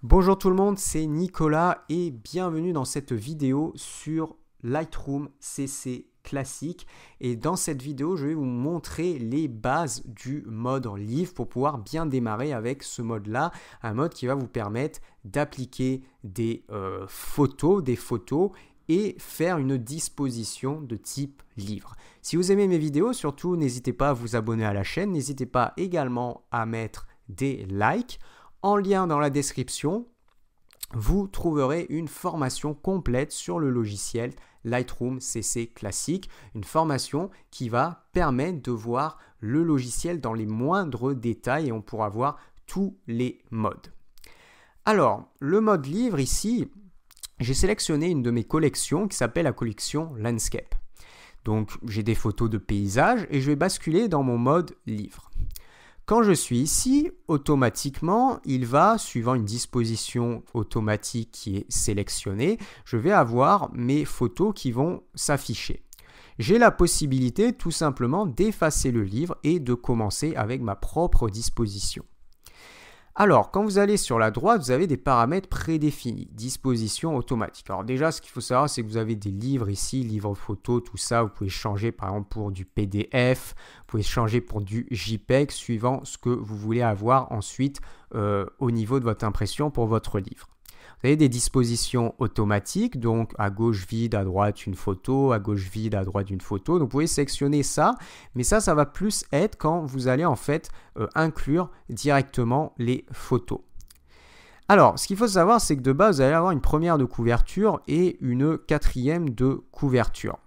Bonjour tout le monde, c'est Nicolas et bienvenue dans cette vidéo sur Lightroom CC classique. Et dans cette vidéo, je vais vous montrer les bases du mode livre pour pouvoir bien démarrer avec ce mode-là. Un mode qui va vous permettre d'appliquer des photos et faire une disposition de type livre. Si vous aimez mes vidéos, surtout n'hésitez pas à vous abonner à la chaîne, n'hésitez pas également à mettre des likes. En lien dans la description, vous trouverez une formation complète sur le logiciel Lightroom CC classique, une formation qui va permettre de voir le logiciel dans les moindres détails et on pourra voir tous les modes. Alors, le mode livre ici, j'ai sélectionné une de mes collections qui s'appelle la collection Landscape. Donc, j'ai des photos de paysages et je vais basculer dans mon mode livre. Quand je suis ici, automatiquement, il va, suivant une disposition automatique qui est sélectionnée, je vais avoir mes photos qui vont s'afficher. J'ai la possibilité tout simplement d'effacer le livre et de commencer avec ma propre disposition. Alors, quand vous allez sur la droite, vous avez des paramètres prédéfinis, disposition automatique. Alors déjà, ce qu'il faut savoir, c'est que vous avez des livres ici, livres photos, tout ça. Vous pouvez changer par exemple pour du PDF, vous pouvez changer pour du JPEG, suivant ce que vous voulez avoir ensuite au niveau de votre impression pour votre livre. Vous avez des dispositions automatiques, donc à gauche vide, à droite une photo, à gauche vide, à droite une photo. Donc vous pouvez sélectionner ça, mais ça va plus être quand vous allez en fait inclure directement les photos. Alors, ce qu'il faut savoir, c'est que de base, vous allez avoir une première de couverture et une quatrième de couverture.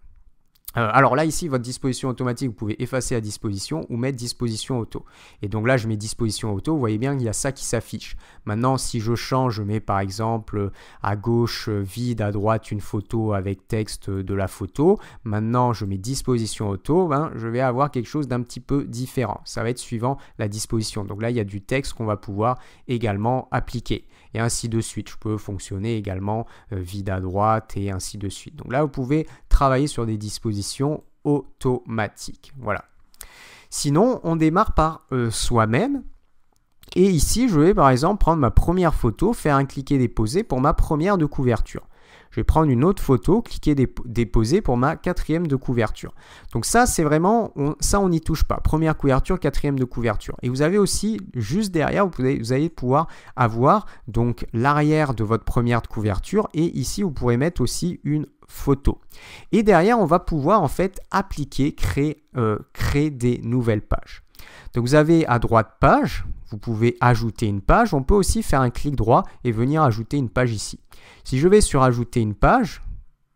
Alors là, ici, votre disposition automatique, vous pouvez effacer la disposition ou mettre disposition auto. Et donc là, je mets disposition auto, vous voyez bien qu'il y a ça qui s'affiche. Maintenant, si je change, je mets par exemple à gauche vide, à droite une photo avec texte de la photo. Maintenant, je mets disposition auto, je vais avoir quelque chose d'un petit peu différent. Ça va être suivant la disposition. Donc là, il y a du texte qu'on va pouvoir également appliquer. Et ainsi de suite. Je peux fonctionner également vide à droite et ainsi de suite. Donc là, vous pouvez travailler sur des dispositions automatiques. Voilà. Sinon, on démarre par soi-même. Et ici, je vais par exemple prendre ma première photo, faire un cliquer déposer pour ma première de couverture. Je vais prendre une autre photo, cliquer déposer pour ma quatrième de couverture. Donc ça, c'est vraiment, on n'y touche pas. Première couverture, quatrième de couverture. Et vous avez aussi, juste derrière, vous allez pouvoir avoir donc l'arrière de votre première de couverture. Et ici, vous pourrez mettre aussi une photo. Et derrière, on va pouvoir en fait appliquer, créer des nouvelles pages. Donc vous avez à droite page, vous pouvez ajouter une page. On peut aussi faire un clic droit et venir ajouter une page ici. Si je vais sur ajouter une page,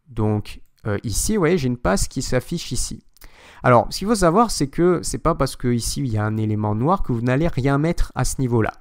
donc ici, vous voyez, j'ai une page qui s'affiche ici. Alors, ce qu'il faut savoir, c'est que ce n'est pas parce qu'ici, il y a un élément noir que vous n'allez rien mettre à ce niveau-là.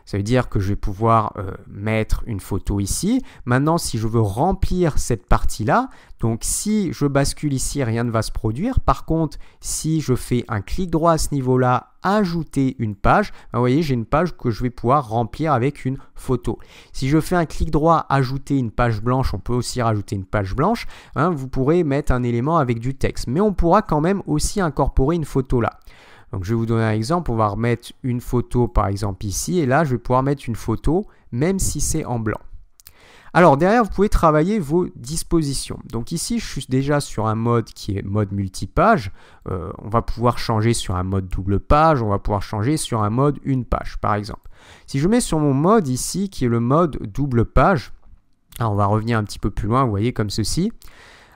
Ça veut dire que je vais pouvoir mettre une photo ici. Maintenant, si je veux remplir cette partie-là, donc si je bascule ici, rien ne va se produire. Par contre, si je fais un clic droit à ce niveau-là, ajouter une page, vous voyez, j'ai une page que je vais pouvoir remplir avec une photo. Si je fais un clic droit, ajouter une page blanche, on peut aussi rajouter une page blanche. Vous pourrez mettre un élément avec du texte, mais on pourra quand même aussi incorporer une photo là. Donc, je vais vous donner un exemple. On va remettre une photo, par exemple, ici. Et là, je vais pouvoir mettre une photo, même si c'est en blanc. Alors, derrière, vous pouvez travailler vos dispositions. Donc, ici, je suis déjà sur un mode qui est mode multipage. On va pouvoir changer sur un mode double page. On va pouvoir changer sur un mode une page, par exemple. Si je mets sur mon mode ici, qui est le mode double page, alors on va revenir un petit peu plus loin, vous voyez, comme ceci.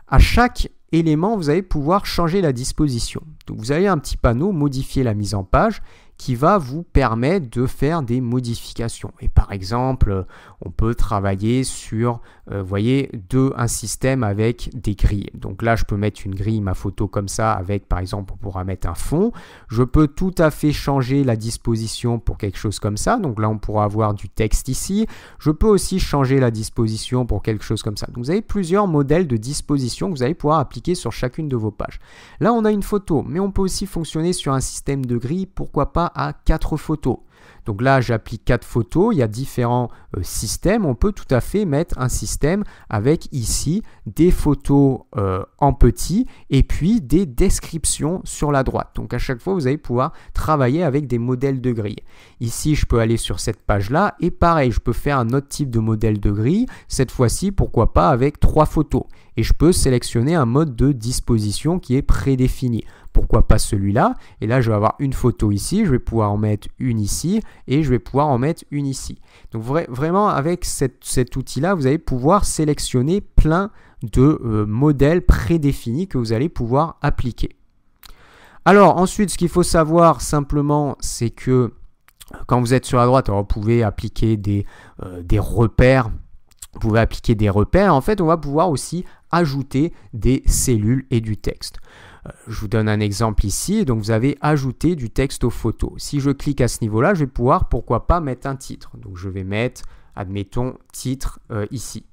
À chaque élément, vous allez pouvoir changer la disposition. Donc, vous avez un petit panneau « Modifier la mise en page » qui va vous permettre de faire des modifications. Et par exemple, on peut travailler sur, vous voyez, un système avec des grilles. Donc là, je peux mettre une grille, ma photo comme ça, avec par exemple, on pourra mettre un fond. Je peux tout à fait changer la disposition pour quelque chose comme ça. Donc là, on pourra avoir du texte ici. Je peux aussi changer la disposition pour quelque chose comme ça. Donc vous avez plusieurs modèles de disposition que vous allez pouvoir appliquer sur chacune de vos pages. Là, on a une photo, mais on peut aussi fonctionner sur un système de grille, pourquoi pas à 4 photos. Donc là, j'applique 4 photos. Il y a différents systèmes. On peut tout à fait mettre un système avec ici des photos en petit et puis des descriptions sur la droite. Donc à chaque fois, vous allez pouvoir travailler avec des modèles de grille. Ici, je peux aller sur cette page-là et pareil, je peux faire un autre type de modèle de grille. Cette fois-ci, pourquoi pas avec 3 photos. Et je peux sélectionner un mode de disposition qui est prédéfini. Pourquoi pas celui-là? Et là, je vais avoir une photo ici, je vais pouvoir en mettre une ici et je vais pouvoir en mettre une ici. Donc vraiment, avec cet outil-là, vous allez pouvoir sélectionner plein de modèles prédéfinis que vous allez pouvoir appliquer. Alors ensuite, ce qu'il faut savoir simplement, c'est que quand vous êtes sur la droite, alors, vous pouvez appliquer des repères. Vous pouvez appliquer des repères. En fait, on va pouvoir aussi ajouter des cellules et du texte. Je vous donne un exemple ici. Donc, vous avez ajouté du texte aux photos. Si je clique à ce niveau-là, je vais pouvoir, pourquoi pas, mettre un titre. Donc, je vais mettre, admettons, titre ici.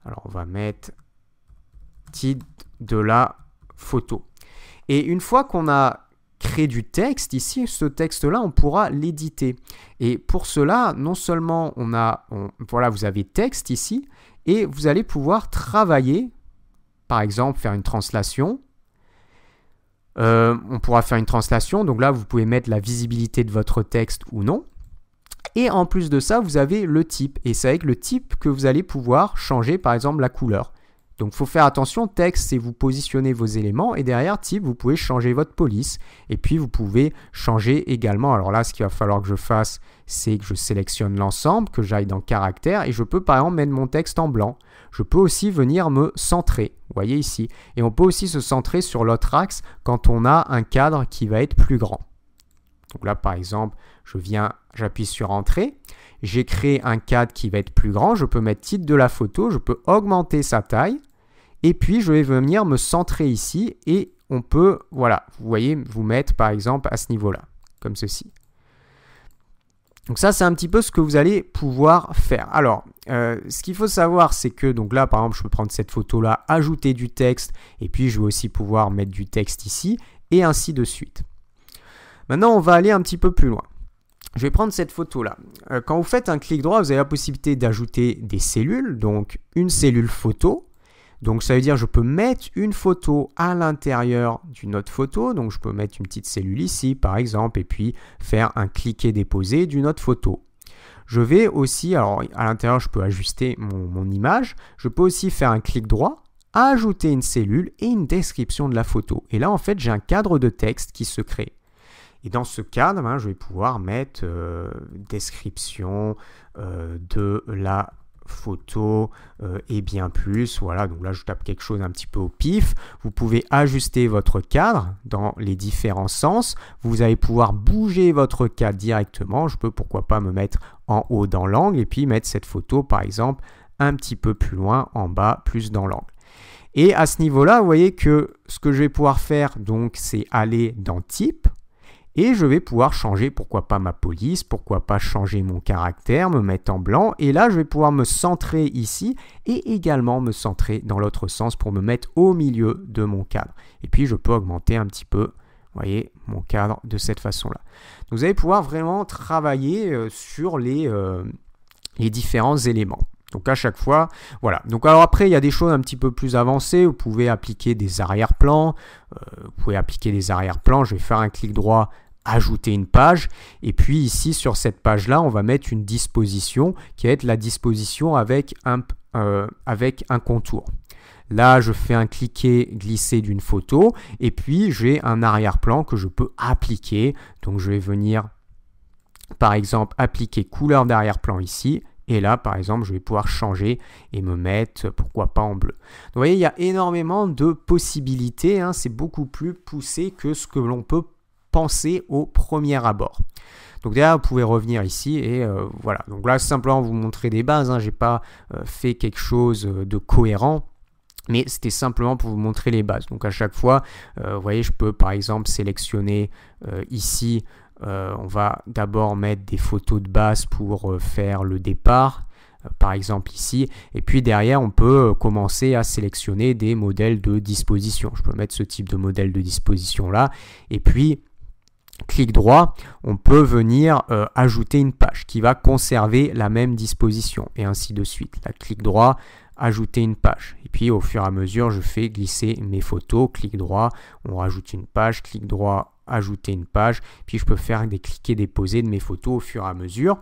Alors, on va mettre titre de la photo. Et une fois qu'on a créé du texte, ici, ce texte-là, on pourra l'éditer. Et pour cela, non seulement voilà, vous avez texte ici, et vous allez pouvoir travailler, par exemple, faire une translation. On pourra faire une translation, donc là, vous pouvez mettre la visibilité de votre texte ou non. Et en plus de ça, vous avez le type. Et c'est avec le type que vous allez pouvoir changer, par exemple, la couleur. Donc, il faut faire attention, texte, c'est vous positionnez vos éléments et derrière type, vous pouvez changer votre police et puis vous pouvez changer également. Alors là, ce qu'il va falloir que je fasse, c'est que je sélectionne l'ensemble, que j'aille dans caractère et je peux par exemple mettre mon texte en blanc. Je peux aussi venir me centrer, vous voyez ici. Et on peut aussi se centrer sur l'autre axe quand on a un cadre qui va être plus grand. Donc là, par exemple, j'appuie sur Entrée. J'ai créé un cadre qui va être plus grand. Je peux mettre titre de la photo. Je peux augmenter sa taille. Et puis, je vais venir me centrer ici. Et on peut, voilà, vous voyez, vous mettre par exemple à ce niveau-là, comme ceci. Donc ça, c'est un petit peu ce que vous allez pouvoir faire. Alors, ce qu'il faut savoir, c'est que, donc là, par exemple, je peux prendre cette photo-là, ajouter du texte. Et puis, je vais aussi pouvoir mettre du texte ici. Et ainsi de suite. Maintenant, on va aller un petit peu plus loin. Je vais prendre cette photo-là. Quand vous faites un clic droit, vous avez la possibilité d'ajouter des cellules, donc une cellule photo. Donc ça veut dire que je peux mettre une photo à l'intérieur d'une autre photo. Donc je peux mettre une petite cellule ici, par exemple, et puis faire un cliquer-déposer d'une autre photo. Je vais aussi, alors à l'intérieur, je peux ajuster mon image. Je peux aussi faire un clic droit, ajouter une cellule et une description de la photo. Et là, en fait, j'ai un cadre de texte qui se crée. Et dans ce cadre, je vais pouvoir mettre description de la photo et bien plus. Voilà, donc là, je tape quelque chose un petit peu au pif. Vous pouvez ajuster votre cadre dans les différents sens. Vous allez pouvoir bouger votre cadre directement. Je peux, pourquoi pas, me mettre en haut dans l'angle et puis mettre cette photo, par exemple, un petit peu plus loin, en bas, plus dans l'angle. Et à ce niveau-là, vous voyez que ce que je vais pouvoir faire, donc, c'est aller dans Type. Et je vais pouvoir changer, pourquoi pas ma police, pourquoi pas changer mon caractère, me mettre en blanc. Et là, je vais pouvoir me centrer ici et également me centrer dans l'autre sens pour me mettre au milieu de mon cadre. Et puis, je peux augmenter un petit peu, vous voyez, mon cadre de cette façon-là. Vous allez pouvoir vraiment travailler sur les différents éléments. Donc à chaque fois, voilà. Donc alors après, il y a des choses un petit peu plus avancées. Vous pouvez appliquer des arrière-plans. Je vais faire un clic droit, ajouter une page. Et puis ici, sur cette page-là, on va mettre une disposition qui va être la disposition avec un contour. Là, je fais un cliquer-glisser d'une photo. Et puis, j'ai un arrière-plan que je peux appliquer. Donc, je vais venir, par exemple, appliquer couleur d'arrière-plan ici. Et là, par exemple, je vais pouvoir changer et me mettre, pourquoi pas, en bleu. Donc, vous voyez, il y a énormément de possibilités. C'est beaucoup plus poussé que ce que l'on peut penser au premier abord. Donc, derrière, vous pouvez revenir ici et voilà. Donc là, simplement vous montrer des bases. Je n'ai pas fait quelque chose de cohérent. Mais c'était simplement pour vous montrer les bases. Donc, à chaque fois, vous voyez, je peux, par exemple, sélectionner ici. On va d'abord mettre des photos de base pour faire le départ, par exemple ici. Et puis derrière, on peut commencer à sélectionner des modèles de disposition. Je peux mettre ce type de modèle de disposition là. Et puis, clic droit, on peut venir ajouter une page qui va conserver la même disposition et ainsi de suite. Là, clic droit, ajouter une page. Et puis au fur et à mesure, je fais glisser mes photos, clic droit, on rajoute une page, clic droit, ajouter une page. Puis je peux faire des cliquer, déposer de mes photos au fur et à mesure.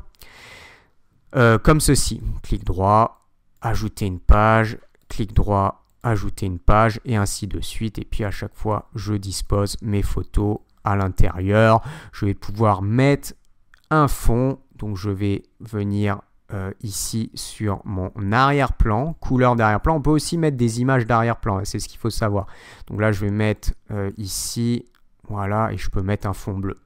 Comme ceci, clic droit, ajouter une page, clic droit, ajouter une page et ainsi de suite. Et puis à chaque fois, je dispose mes photos à l'intérieur. Je vais pouvoir mettre un fond. Donc je vais venir ici sur mon arrière-plan, couleur d'arrière-plan. On peut aussi mettre des images d'arrière-plan, c'est ce qu'il faut savoir. Donc là, je vais mettre ici, voilà, et je peux mettre un fond bleu.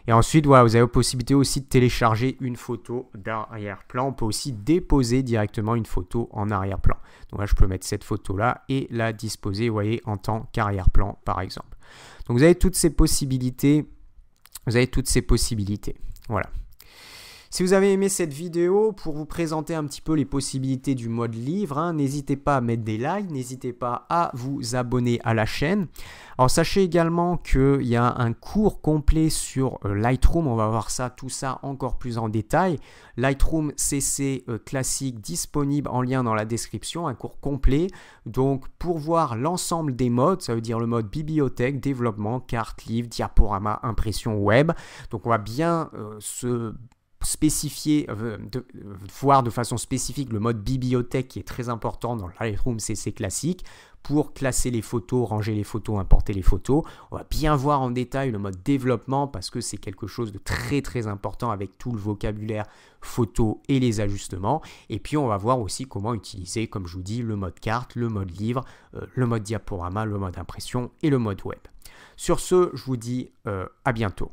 Et ensuite, voilà, vous avez la possibilité aussi de télécharger une photo d'arrière-plan. On peut aussi déposer directement une photo en arrière-plan. Donc là, je peux mettre cette photo-là et la disposer, vous voyez, en tant qu'arrière-plan, par exemple. Donc, vous avez toutes ces possibilités. Voilà. Si vous avez aimé cette vidéo, pour vous présenter un petit peu les possibilités du mode livre, n'hésitez pas à mettre des likes, n'hésitez pas à vous abonner à la chaîne. Alors sachez également qu'il y a un cours complet sur Lightroom, on va voir ça, tout ça encore plus en détail. Lightroom CC classique disponible en lien dans la description, un cours complet. Donc pour voir l'ensemble des modes, ça veut dire le mode bibliothèque, développement, carte, livre, diaporama, impression web. Donc on va bien voir de façon spécifique le mode bibliothèque qui est très important dans Lightroom CC classique pour classer les photos, ranger les photos, importer les photos. On va bien voir en détail le mode développement parce que c'est quelque chose de très très important avec tout le vocabulaire photo et les ajustements. Et puis on va voir aussi comment utiliser, comme je vous dis, le mode carte, le mode livre, le mode diaporama, le mode impression et le mode web. Sur ce, je vous dis à bientôt.